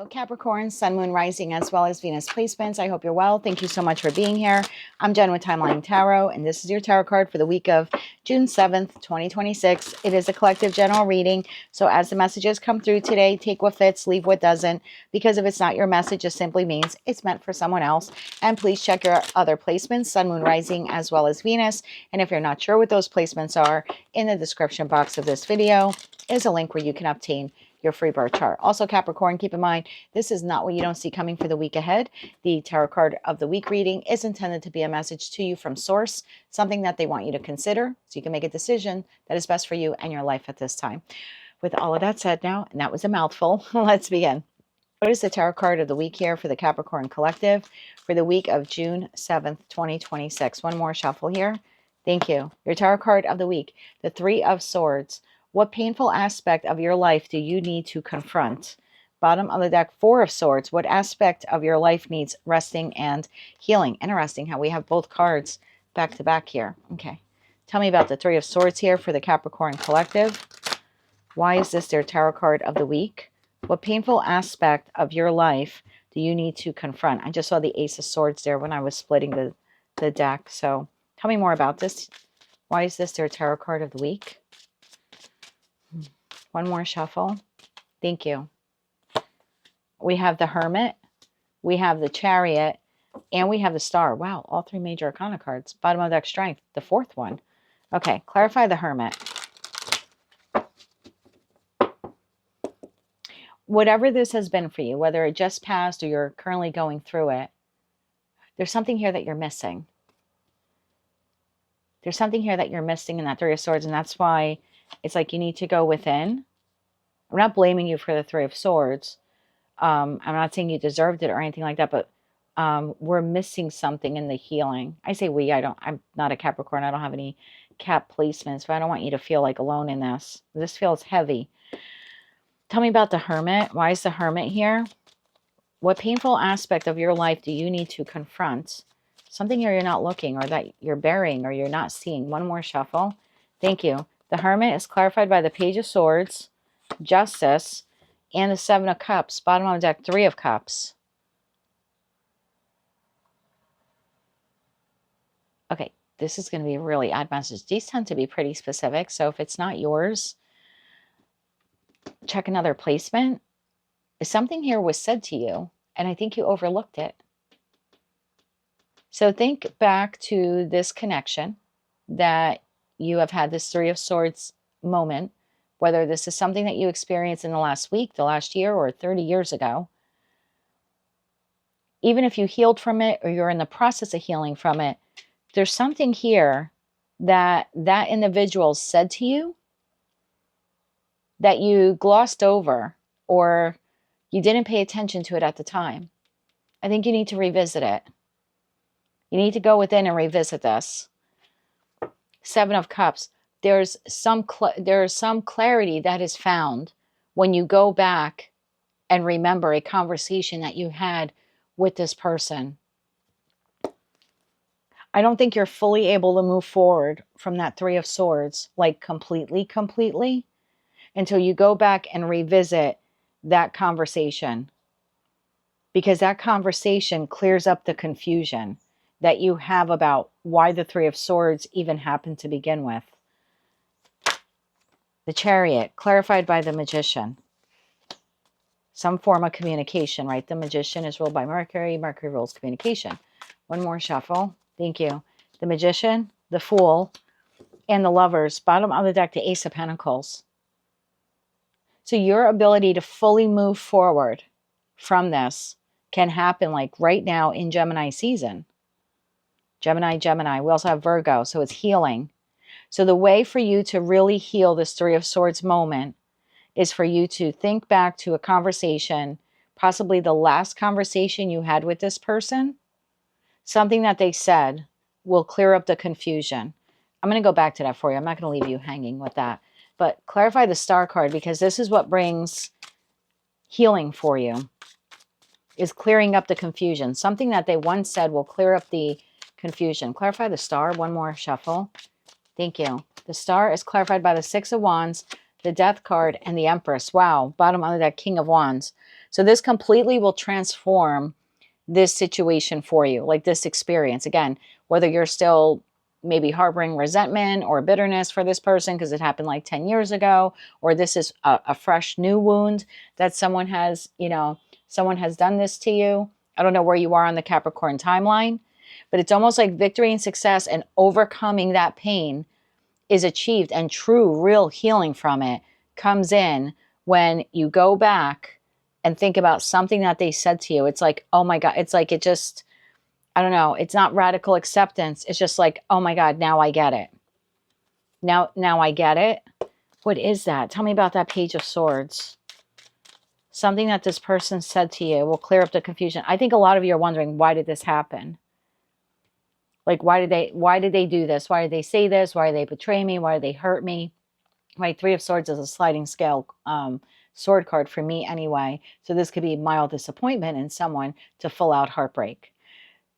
Hello, Capricorn, Sun, Moon, Rising, as well as Venus placements. I hope you're well. Thank you so much for being here. I'm Jen with Timeline Tarot, and this is your tarot card for the week of June 7th, 2026. It is a collective general reading, so as the messages come through today, take what fits, leave what doesn't, because if it's not your message, it just simply means it's meant for someone else. And please check your other placements, Sun, Moon, Rising, as well as Venus. And if you're not sure what those placements are, in the description box of this video is a link where you can obtain your free birth chart. Also, Capricorn, keep in mind, this is not what you don't see coming for the week ahead. The tarot card of the week reading is intended to be a message to you from source, something that they want you to consider so you can make a decision that is best for you and your life at this time. With all of that said now, and that was a mouthful, let's begin. What is the tarot card of the week here for the Capricorn Collective for the week of June 7th, 2026? One more shuffle here. Thank you. Your tarot card of the week, the Three of Swords. What painful aspect of your life do you need to confront? Bottom of the deck, Four of Swords. What aspect of your life needs resting and healing? Interesting how we have both cards back to back here. Okay. Tell me about the Three of Swords here for the Capricorn Collective. Why is this their tarot card of the week? What painful aspect of your life do you need to confront? I just saw the Ace of Swords there when I was splitting the deck. So tell me more about this. Why is this their tarot card of the week? One more shuffle. Thank you. We have the Hermit, we have the Chariot, and we have the Star. Wow, all three major arcana cards. Bottom of deck, Strength, the fourth one. Okay, clarify the Hermit. Whatever this has been for you, whether it just passed or you're currently going through it, there's something here that you're missing. There's something here that you're missing in that Three of Swords, and that's why it's like you need to go within. I'm not blaming you for the Three of Swords. I'm not saying you deserved it or anything like that, but we're missing something in the healing. I say we, I'm not a Capricorn. I don't have any Cap placements, but I don't want you to feel like alone in this. This feels heavy. Tell me about the Hermit. Why is the Hermit here? What painful aspect of your life do you need to confront? Something here you're not looking or that you're burying or you're not seeing. One more shuffle. Thank you. The Hermit is clarified by the Page of Swords, Justice, and the Seven of Cups. Bottom of the deck, Three of Cups. Okay, this is going to be a really odd message. These tend to be pretty specific, so if it's not yours, check another placement. Something here was said to you, and I think you overlooked it. So think back to this connection that you have had, this Three of Swords moment, whether this is something that you experienced in the last week, the last year, or 30 years ago. Even if you healed from it or you're in the process of healing from it, there's something here that that individual said to you that you glossed over or you didn't pay attention to it at the time. I think you need to revisit it. You need to go within and revisit this. Seven of Cups. There's some clarity that is found when you go back and remember a conversation that you had with this person. I don't think you're fully able to move forward from that Three of Swords, like completely, until you go back and revisit that conversation. Because that conversation clears up the confusion that you have about why the Three of Swords even happened to begin with. The Chariot, clarified by the Magician. Some form of communication, right? The Magician is ruled by Mercury. Mercury rules communication. One more shuffle. Thank you. The Magician, the Fool, and the Lovers. Bottom of the deck, the Ace of Pentacles. So your ability to fully move forward from this can happen like right now in Gemini season. Gemini. We also have Virgo, so it's healing. So the way for you to really heal this Three of Swords moment is for you to think back to a conversation, possibly the last conversation you had with this person. Something that they said will clear up the confusion. I'm going to go back to that for you. I'm not going to leave you hanging with that. But clarify the Star card, because this is what brings healing for you, is clearing up the confusion. Something that they once said will clear up the confusion. Clarify the Star. One more shuffle. Thank you. The Star is clarified by the Six of Wands, the Death card, and the Empress. Wow. Bottom of that, King of Wands. So this completely will transform this situation for you, like this experience. Again, whether you're still maybe harboring resentment or bitterness for this person because it happened like 10 years ago, or this is a fresh new wound that someone has, someone has done this to you. I don't know where you are on the Capricorn timeline, but it's almost like victory and success and overcoming that pain is achieved, and true, real healing from it comes in when you go back and think about something that they said to you. It's like, oh my God, it's like it just, I don't know, it's not radical acceptance. It's just like, oh my God, now I get it. Now I get it. What is that? Tell me about that Page of Swords. Something that this person said to you will clear up the confusion. I think a lot of you are wondering, why did this happen? Like, why did they do this? Why did they say this? Why did they betray me? Why did they hurt me? Right? Three of Swords is a sliding scale sword card for me anyway. So this could be mild disappointment in someone to full out heartbreak.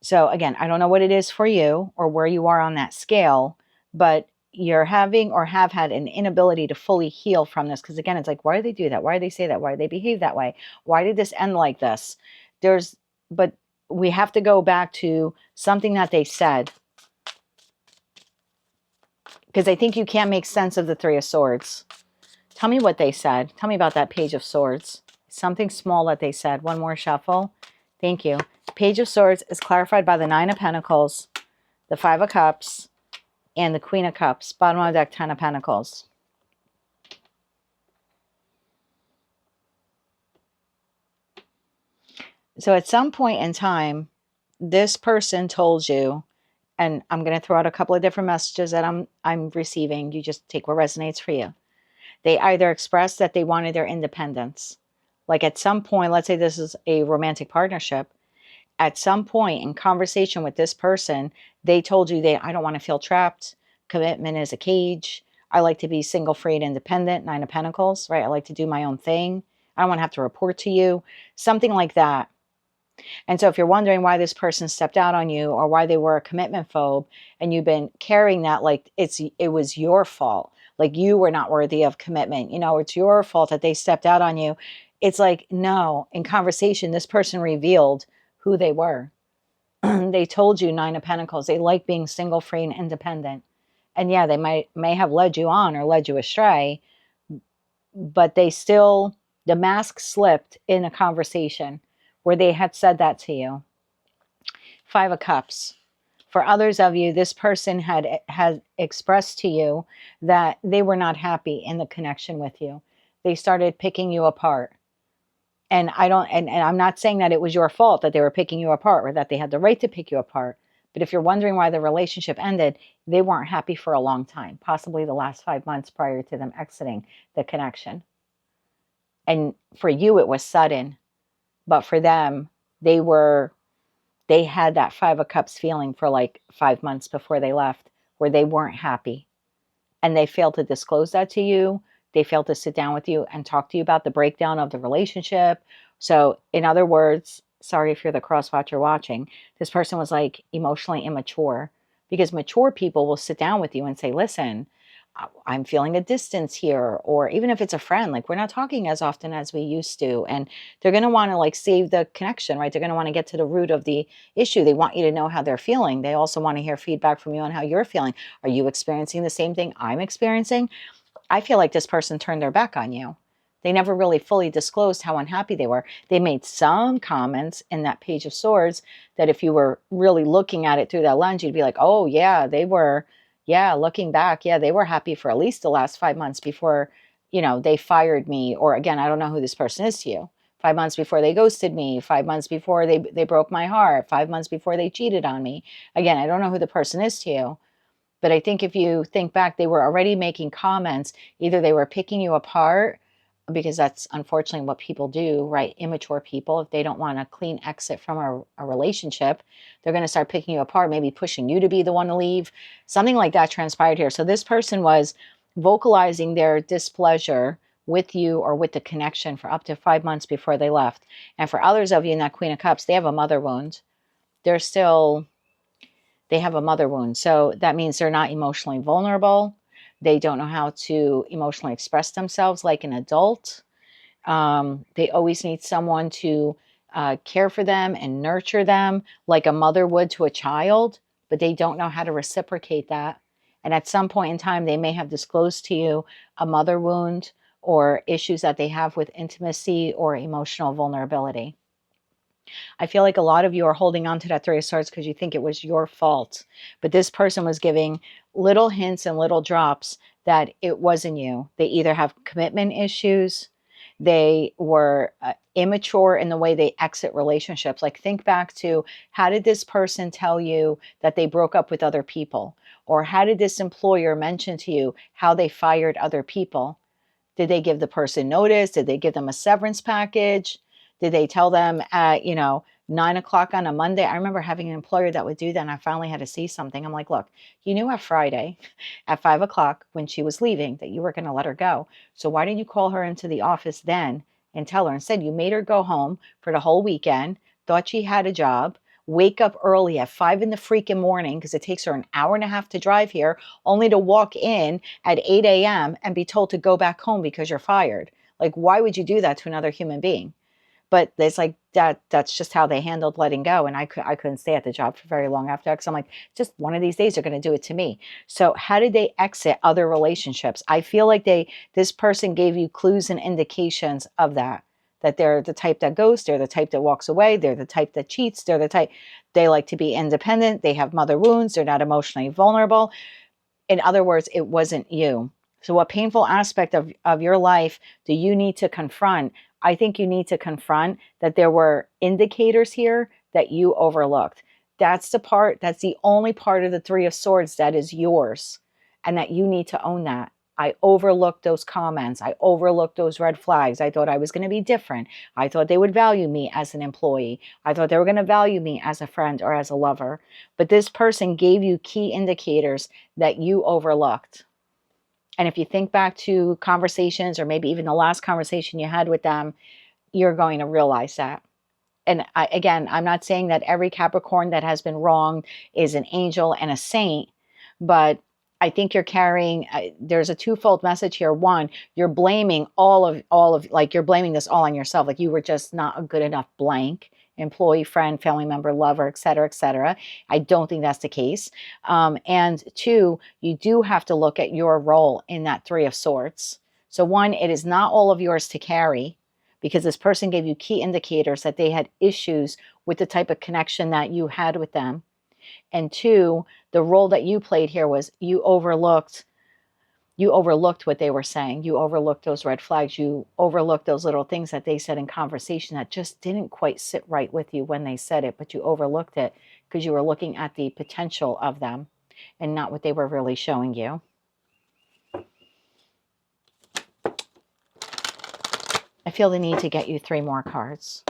So again, I don't know what it is for you or where you are on that scale, but you're having or have had an inability to fully heal from this. Because again, it's like, why do they do that? Why do they say that? Why do they behave that way? Why did this end like this? But we have to go back to something that they said. Because I think you can't make sense of the Three of Swords. Tell me what they said. Tell me about that Page of Swords. Something small that they said. One more shuffle. Thank you. Page of Swords is clarified by the Nine of Pentacles, the Five of Cups, and the Queen of Cups. Bottom of the deck, Ten of Pentacles. So at some point in time, this person told you, and I'm going to throw out a couple of different messages that I'm receiving. You just take what resonates for you. They either expressed that they wanted their independence. Like at some point, let's say this is a romantic partnership. At some point in conversation with this person, they told you I don't want to feel trapped. Commitment is a cage. I like to be single, free, and independent. Nine of Pentacles, right? I like to do my own thing. I don't want to have to report to you. Something like that. And so if you're wondering why this person stepped out on you or why they were a commitment phobe and you've been carrying that like it was your fault, like you were not worthy of commitment, it's your fault that they stepped out on you. It's like, no, in conversation, this person revealed who they were. They told you Nine of Pentacles. They like being single, free, and independent. And yeah, they may have led you on or led you astray, but the mask slipped in a conversation where they had said that to you. Five of Cups. For others of you, this person had expressed to you that they were not happy in the connection with you. They started picking you apart. And I'm not saying that it was your fault that they were picking you apart or that they had the right to pick you apart. But if you're wondering why the relationship ended, they weren't happy for a long time, possibly the last 5 months prior to them exiting the connection. And for you, it was sudden. But for them, they had that Five of Cups feeling for like 5 months before they left, where they weren't happy. And they failed to disclose that to you. They failed to sit down with you and talk to you about the breakdown of the relationship. So in other words, sorry if you're the cross watcher watching, this person was like emotionally immature, because mature people will sit down with you and say, listen, I'm feeling a distance here. Or even if it's a friend, like we're not talking as often as we used to. And they're going to want to like save the connection, right? They're going to want to get to the root of the issue. They want you to know how they're feeling. They also want to hear feedback from you on how you're feeling. Are you experiencing the same thing I'm experiencing? I feel like this person turned their back on you. They never really fully disclosed how unhappy they were. They made some comments in that Page of Swords that if you were really looking at it through that lens, you'd be like, oh yeah, they were, yeah, looking back, yeah, they were happy for at least the last 5 months before, they fired me. Or again, I don't know who this person is to you. 5 months before they ghosted me, 5 months before they broke my heart, 5 months before they cheated on me. Again, I don't know who the person is to you. But I think if you think back, they were already making comments. Either they were picking you apart, because that's unfortunately what people do, right? Immature people, if they don't want a clean exit from a relationship, they're going to start picking you apart, maybe pushing you to be the one to leave. Something like that transpired here. So this person was vocalizing their displeasure with you or with the connection for up to 5 months before they left. And for others of you in that Queen of Cups, they have a mother wound. They have a mother wound. So that means they're not emotionally vulnerable. They don't know how to emotionally express themselves like an adult. They always need someone to care for them and nurture them like a mother would to a child, but they don't know how to reciprocate that. And at some point in time, they may have disclosed to you a mother wound or issues that they have with intimacy or emotional vulnerability. I feel like a lot of you are holding on to that Three of Swords because you think it was your fault. But this person was giving little hints and little drops that it wasn't you. They either have commitment issues, they were immature in the way they exit relationships. Like, think back to, how did this person tell you that they broke up with other people? Or how did this employer mention to you how they fired other people? Did they give the person notice? Did they give them a severance package? Did they tell them at, 9 o'clock on a Monday? I remember having an employer that would do that, and I finally had to see something. I'm like, look, you knew at Friday at 5 o'clock when she was leaving that you were going to let her go. So why didn't you call her into the office then and tell her? Instead, you made her go home for the whole weekend, thought she had a job, wake up early at 5 in the freaking morning because it takes her an hour and a half to drive here, only to walk in at 8 a.m. and be told to go back home because you're fired. Like, why would you do that to another human being? But it's like that's just how they handled letting go. And I couldn't stay at the job for very long after that, because I'm like, just one of these days they're going to do it to me. So how did they exit other relationships? I feel like this person gave you clues and indications of that they're the type that goes, they're the type that walks away, they're the type that cheats, they're the type, they like to be independent, they have mother wounds, they're not emotionally vulnerable. In other words, it wasn't you. So what painful aspect of your life do you need to confront? I think you need to confront that there were indicators here that you overlooked. That's the only part of the Three of Swords that is yours, and that you need to own that. I overlooked those comments. I overlooked those red flags. I thought I was going to be different. I thought they would value me as an employee. I thought they were going to value me as a friend or as a lover. But this person gave you key indicators that you overlooked. And if you think back to conversations, or maybe even the last conversation you had with them, you're going to realize that. And again, I'm not saying that every Capricorn that has been wronged is an angel and a saint, but I think you're carrying, there's a twofold message here. One, you're blaming all of, like, you're blaming this all on yourself. Like, you were just not a good enough blank employee, friend, family member, lover, etc., etc. I don't think that's the case. And two, you do have to look at your role in that Three of Swords. So one, it is not all of yours to carry, because this person gave you key indicators that they had issues with the type of connection that you had with them. And two, the role that you played here was you overlooked what they were saying. You overlooked those red flags. You overlooked those little things that they said in conversation that just didn't quite sit right with you when they said it, but you overlooked it because you were looking at the potential of them and not what they were really showing you. I feel the need to get you 3 more cards,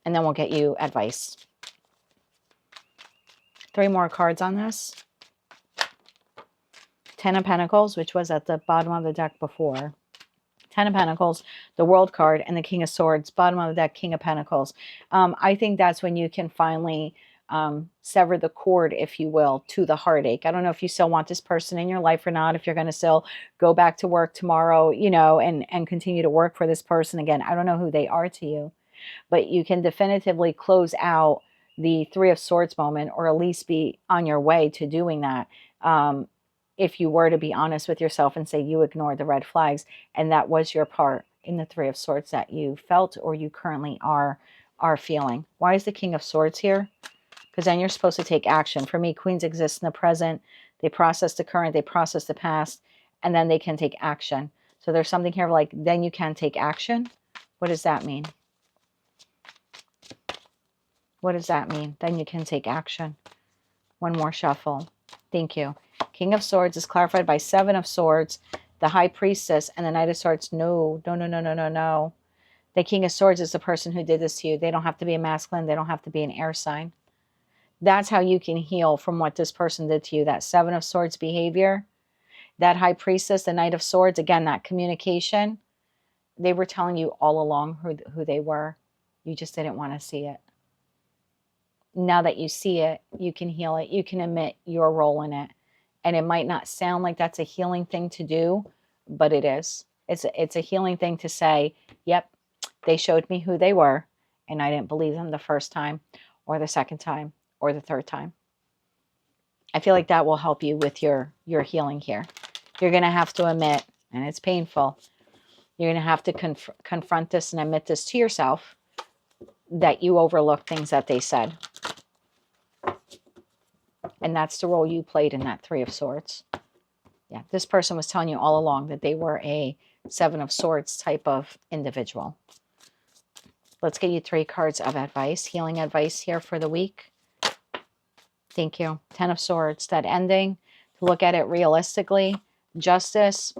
and then we'll get you advice. 3 more cards on this. 10 of Pentacles, which was at the bottom of the deck before. 10 of Pentacles, the World card, and the King of Swords, bottom of the deck, King of Pentacles. I think that's when you can finally sever the cord, if you will, to the heartache. I don't know if you still want this person in your life or not, if you're going to still go back to work tomorrow, and continue to work for this person. Again, I don't know who they are to you, but you can definitively close out the Three of Swords moment, or at least be on your way to doing that. If you were to be honest with yourself and say you ignored the red flags, and that was your part in the Three of Swords that you felt, or you currently are feeling. Why is the King of Swords here? Because then you're supposed to take action. For me, queens exist in the present. They process the current, they process the past, and then they can take action. So there's something here like, then you can take action. What does that mean? What does that mean? Then you can take action. One more shuffle. Thank you. King of Swords is clarified by 7 of Swords, the High Priestess, and the Knight of Swords. No. The King of Swords is the person who did this to you. They don't have to be a masculine. They don't have to be an air sign. That's how you can heal from what this person did to you. That 7 of Swords behavior, that High Priestess, the Knight of Swords, again, that communication. They were telling you all along who they were. You just didn't want to see it. Now that you see it, you can heal it. You can admit your role in it. And it might not sound like that's a healing thing to do, but it is. It's a healing thing to say, yep, they showed me who they were, and I didn't believe them the first time or the second time or the third time. I feel like that will help you with your healing here. You're going to have to admit, and it's painful, you're going to have to confront this and admit this to yourself, that you overlooked things that they said. And that's the role you played in that Three of Swords. Yeah, this person was telling you all along that they were a Seven of Swords type of individual. Let's get you 3 cards of advice, healing advice here for the week. Thank you. 10 of Swords, that ending, to look at it realistically, justice,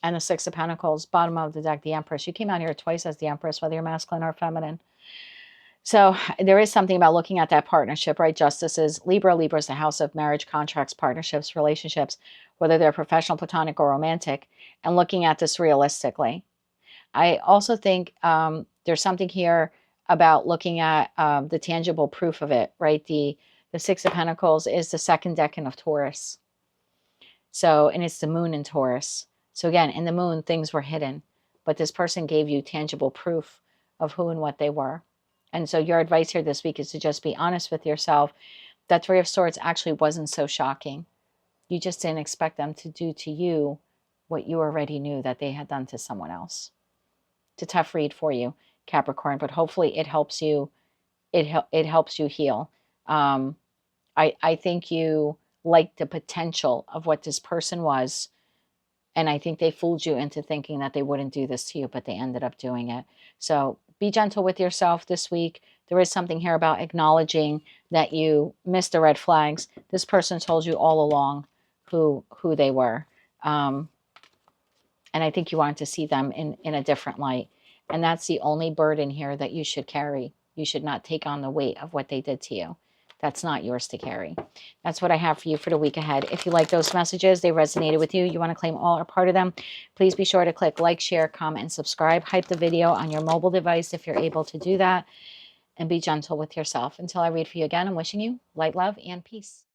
and the 6 of Pentacles, bottom of the deck, the Empress. You came out here twice as the Empress, whether you're masculine or feminine. So there is something about looking at that partnership, right? Justice is Libra. Libra is the house of marriage, contracts, partnerships, relationships, whether they're professional, platonic, or romantic, and looking at this realistically. I also think there's something here about looking at the tangible proof of it, right? The 6 of Pentacles is the second decan of Taurus. So, and it's the moon in Taurus. So again, in the moon, things were hidden, but this person gave you tangible proof of who and what they were. And so your advice here this week is to just be honest with yourself. That 3 of Swords actually wasn't so shocking. You just didn't expect them to do to you what you already knew that they had done to someone else. It's a tough read for you, Capricorn, but hopefully it helps you. It helps you heal. I think you like the potential of what this person was. And I think they fooled you into thinking that they wouldn't do this to you, but they ended up doing it. So be gentle with yourself this week. There is something here about acknowledging that you missed the red flags. This person told you all along who they were. And I think you want to see them in a different light. And that's the only burden here that you should carry. You should not take on the weight of what they did to you. That's not yours to carry. That's what I have for you for the week ahead. If you like those messages, they resonated with you, you want to claim all or part of them, please be sure to click like, share, comment, and subscribe. Hype the video on your mobile device if you're able to do that. And be gentle with yourself. Until I read for you again, I'm wishing you light, love, and peace.